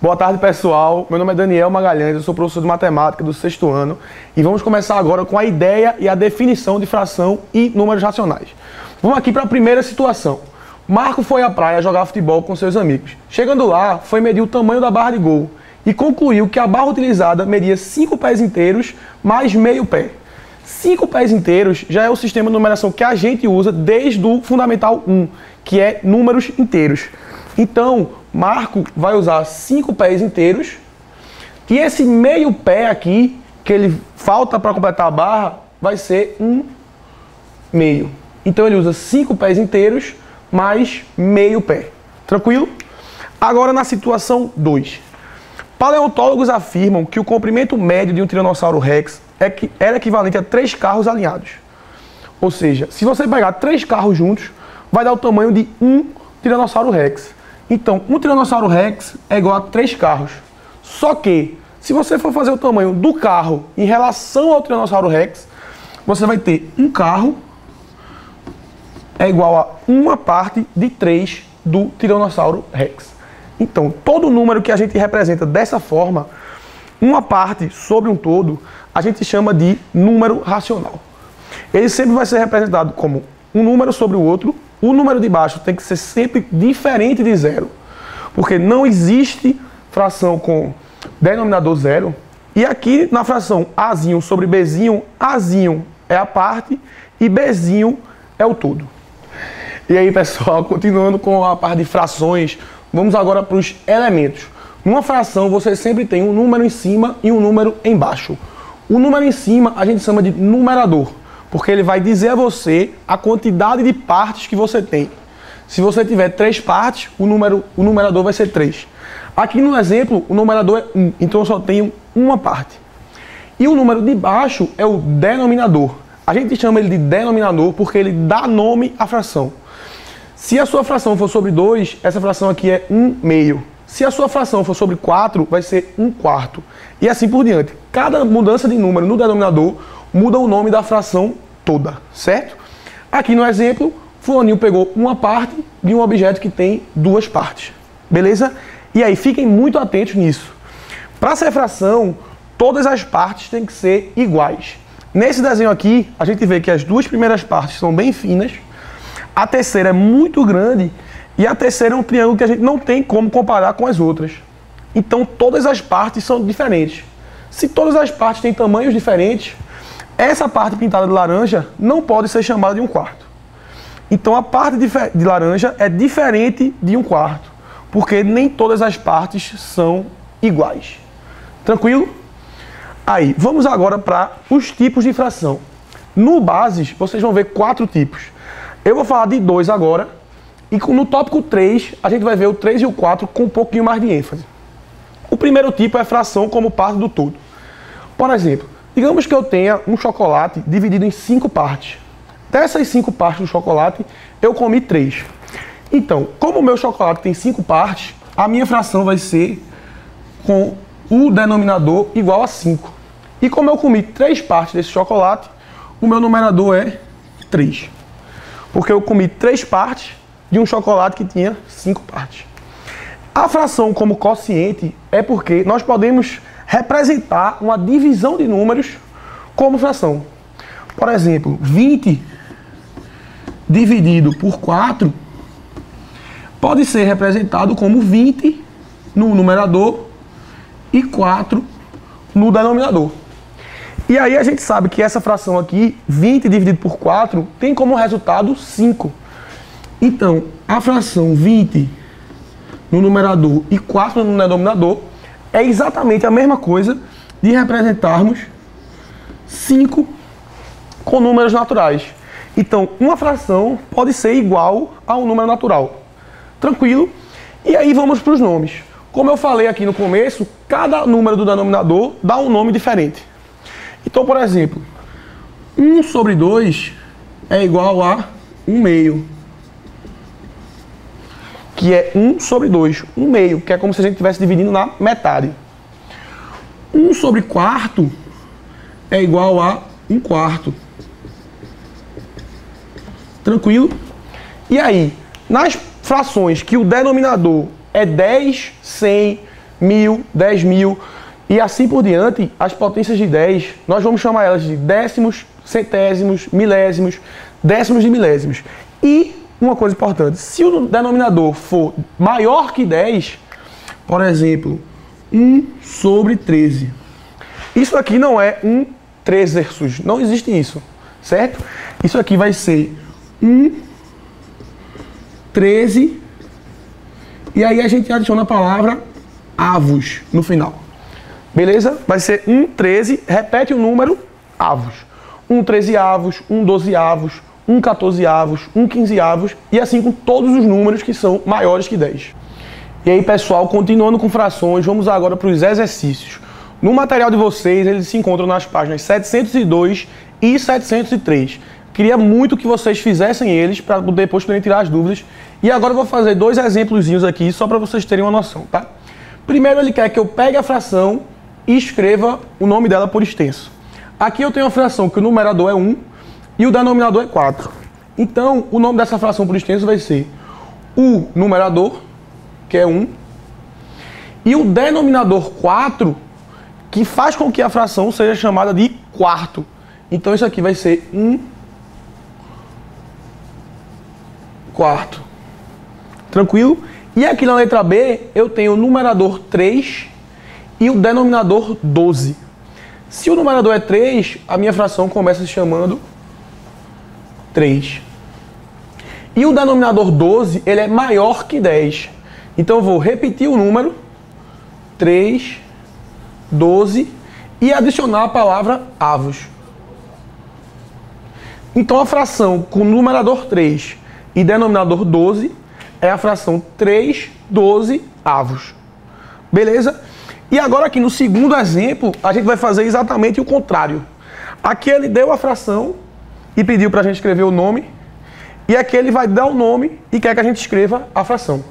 Boa tarde, pessoal. Meu nome é Daniel Magalhães, eu sou professor de matemática do 6º ano e vamos começar agora com a ideia e a definição de fração e números racionais. Vamos aqui para a primeira situação. Marco foi à praia jogar futebol com seus amigos. Chegando lá, foi medir o tamanho da barra de gol e concluiu que a barra utilizada media 5 pés inteiros mais meio pé. 5 pés inteiros já é o sistema de numeração que a gente usa desde o Fundamental 1, que é números inteiros. Então, Marco vai usar 5 pés inteiros e esse meio pé aqui, que ele falta para completar a barra, vai ser um meio. Então ele usa 5 pés inteiros mais meio pé. Tranquilo? Agora na situação 2. Paleontólogos afirmam que o comprimento médio de um Tiranossauro Rex era equivalente a 3 carros alinhados. Ou seja, se você pegar 3 carros juntos, vai dar o tamanho de um Tiranossauro Rex. Então, um Tiranossauro Rex é igual a 3 carros. Só que, se você for fazer o tamanho do carro em relação ao Tiranossauro Rex, você vai ter um carro é igual a uma parte de 3 do Tiranossauro Rex. Então, todo número que a gente representa dessa forma, uma parte sobre um todo, a gente chama de número racional. Ele sempre vai ser representado como um número sobre o outro. O número de baixo tem que ser sempre diferente de zero, porque não existe fração com denominador zero. E aqui na fração Azinho sobre Bzinho, Azinho é a parte e Bzinho é o todo. E aí, pessoal, continuando com a parte de frações, vamos agora para os elementos. Numa fração, você sempre tem um número em cima e um número embaixo. O número em cima a gente chama de numerador, porque ele vai dizer a você a quantidade de partes que você tem. Se você tiver 3 partes, o numerador vai ser 3. Aqui no exemplo, o numerador é 1, então eu só tenho uma parte. E o número de baixo é o denominador. A gente chama ele de denominador porque ele dá nome à fração. Se a sua fração for sobre 2, essa fração aqui é 1/2. Se a sua fração for sobre 4, vai ser 1/4. E assim por diante. Cada mudança de número no denominador muda o nome da fração toda, certo? Aqui no exemplo, fulaninho pegou uma parte de um objeto que tem 2 partes. Beleza? E aí, fiquem muito atentos nisso. Para ser fração, todas as partes têm que ser iguais. Nesse desenho aqui, a gente vê que as 2 primeiras partes são bem finas, a terceira é muito grande e a terceira é um triângulo que a gente não tem como comparar com as outras. Então todas as partes são diferentes. Se todas as partes têm tamanhos diferentes, essa parte pintada de laranja não pode ser chamada de 1/4. Então a parte de laranja é diferente de 1/4, porque nem todas as partes são iguais. Tranquilo? Aí, vamos agora para os tipos de fração. No Bases, vocês vão ver 4 tipos. Eu vou falar de 2 agora, e no tópico 3, a gente vai ver o 3 e o 4 com um pouquinho mais de ênfase. O primeiro tipo é fração como parte do todo. Por exemplo, digamos que eu tenha um chocolate dividido em 5 partes. Dessas 5 partes do chocolate, eu comi 3. Então, como o meu chocolate tem 5 partes, a minha fração vai ser com o denominador igual a 5. E como eu comi 3 partes desse chocolate, o meu numerador é 3. Porque eu comi 3 partes de um chocolate que tinha 5 partes. A fração como quociente é porque nós podemos representar uma divisão de números como fração. Por exemplo, 20 dividido por 4 pode ser representado como 20 no numerador e 4 no denominador. E aí a gente sabe que essa fração aqui, 20 dividido por 4, tem como resultado 5. Então, a fração 20 no numerador e 4 no denominador é exatamente a mesma coisa de representarmos 5 com números naturais. Então, uma fração pode ser igual a um número natural. Tranquilo? E aí vamos para os nomes. Como eu falei aqui no começo, cada número do denominador dá um nome diferente. Então, por exemplo, 1 sobre 2 é igual a 1/2. Que é 1 sobre 2, 1/2, que é como se a gente estivesse dividindo na metade. 1 sobre 4 é igual a 1/4. Tranquilo? E aí, nas frações que o denominador é 10, 100, 1000, 10.000 e assim por diante. As potências de 10, nós vamos chamar elas de décimos, centésimos, milésimos, décimos de milésimos. E uma coisa importante, se o denominador for maior que 10, por exemplo, 1 sobre 13. Isso aqui não é 1 terços, não existe isso, certo? Isso aqui vai ser 1 13, e aí a gente adiciona a palavra avos no final. Beleza? Vai ser 1 13, repete o número avos. 1 13avos, 1 12avos, 1 14avos, 1 15avos, e assim com todos os números que são maiores que 10. E aí, pessoal, continuando com frações, vamos agora para os exercícios. No material de vocês, eles se encontram nas páginas 702 e 703. Queria muito que vocês fizessem eles para depois poderem tirar as dúvidas. E agora eu vou fazer dois exemplozinhos aqui, só para vocês terem uma noção, tá? Primeiro, ele quer que eu pegue a fração e escreva o nome dela por extenso. Aqui eu tenho uma fração que o numerador é 1 e o denominador é 4. Então, o nome dessa fração por extenso vai ser o numerador, que é 1, e o denominador 4, que faz com que a fração seja chamada de quarto. Então, isso aqui vai ser 1 quarto. Tranquilo? E aqui na letra B, eu tenho o numerador 3 e o denominador 12. Se o numerador é 3, a minha fração começa se chamando 3. E o denominador 12, ele é maior que 10. Então eu vou repetir o número 3, 12 e adicionar a palavra avos. Então a fração com numerador 3 e denominador 12 é a fração 3, 12 avos. Beleza? E agora aqui no segundo exemplo, a gente vai fazer exatamente o contrário. Aqui ele deu a fração e pediu para a gente escrever o nome. E aqui ele vai dar o nome e quer que a gente escreva a fração.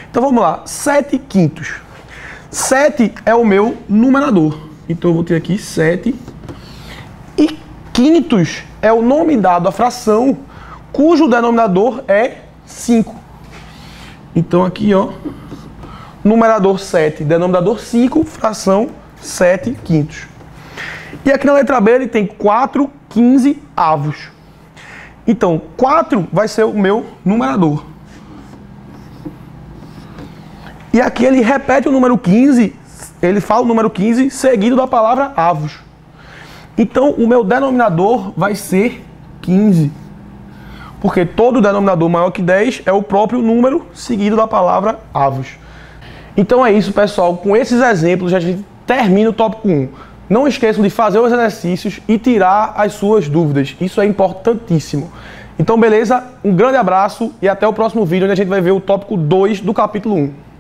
Então vamos lá, 7 quintos. 7 é o meu numerador. Então eu vou ter aqui 7. E quintos é o nome dado à fração cujo denominador é 5. Então aqui, ó, numerador 7, denominador 5, fração 7 quintos. E aqui na letra B ele tem 4 15avos. Então 4 vai ser o meu numerador. E aqui ele repete o número 15, ele fala o número 15 seguido da palavra avos. Então o meu denominador vai ser 15. Porque todo denominador maior que 10 é o próprio número seguido da palavra avos. Então é isso, pessoal. Com esses exemplos a gente termina o tópico 1. Não esqueçam de fazer os exercícios e tirar as suas dúvidas. Isso é importantíssimo. Então beleza? Um grande abraço e até o próximo vídeo onde a gente vai ver o tópico 2 do capítulo 1.